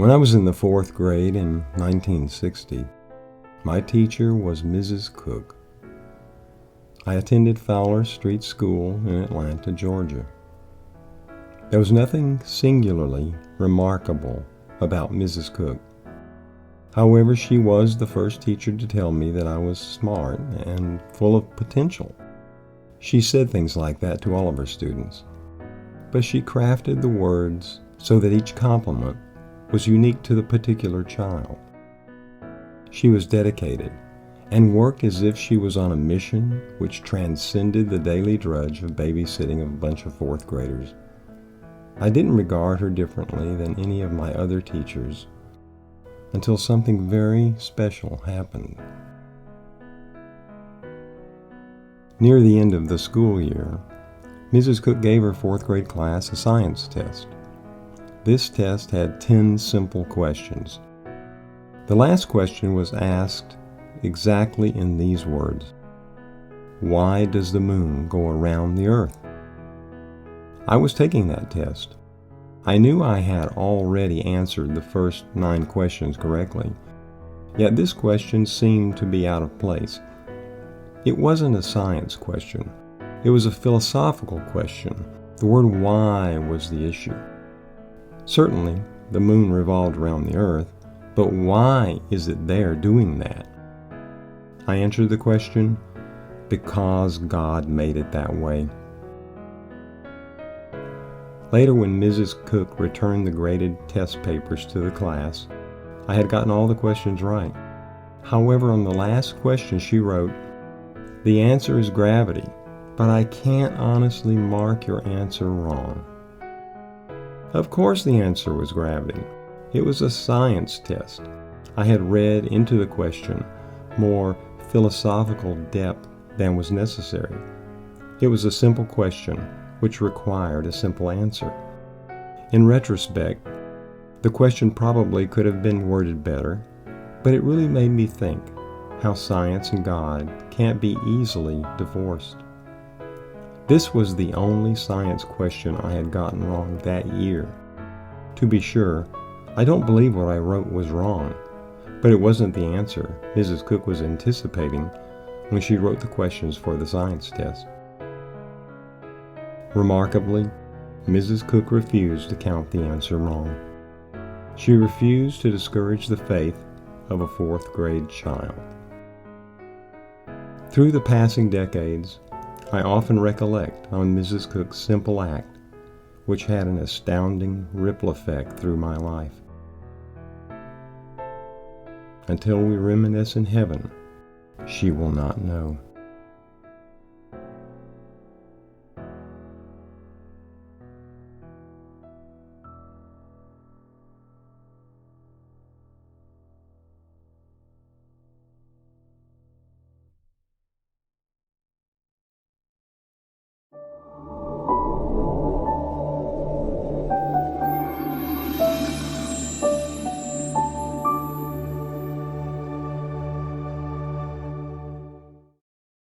When I was in the 4th grade in 1960, my teacher was Mrs. Cook. I attended Fowler Street School in Atlanta, Georgia. There was nothing singularly remarkable about Mrs. Cook. However, she was the first teacher to tell me that I was smart and full of potential. She said things like that to all of her students, but she crafted the words so that each compliment was unique to the particular child. She was dedicated and worked as if she was on a mission which transcended the daily drudge of babysitting a bunch of 4th graders. I didn't regard her differently than any of my other teachers until something very special happened. Near the end of the school year, Mrs. Cook gave her 4th grade class a science test. This test had 10 simple questions. The last question was asked exactly in these words: why does the moon go around the earth? I was taking that test. I knew I had already answered the first 9 questions correctly, yet this question seemed to be out of place. It wasn't a science question. It was a philosophical question. The word why was the issue. Certainly, the moon revolved around the earth, but why is it there doing that? I answered the question, because God made it that way. Later, when Mrs. Cook returned the graded test papers to the class, I had gotten all the questions right. However, on the last question she wrote, "The answer is gravity, but I can't honestly mark your answer wrong." Of course the answer was gravity. It was a science test. I had read into the question more philosophical depth than was necessary. It was a simple question which required a simple answer. In retrospect, the question probably could have been worded better, but it really made me think how science and God can't be easily divorced. This was the only science question I had gotten wrong that year. To be sure, I don't believe what I wrote was wrong, but it wasn't the answer Mrs. Cook was anticipating when she wrote the questions for the science test. Remarkably, Mrs. Cook refused to count the answer wrong. She refused to discourage the faith of a 4th grade child. Through the passing decades, I often recollect on Mrs. Cook's simple act, which had an astounding ripple effect through my life. Until we reminisce in heaven, she will not know.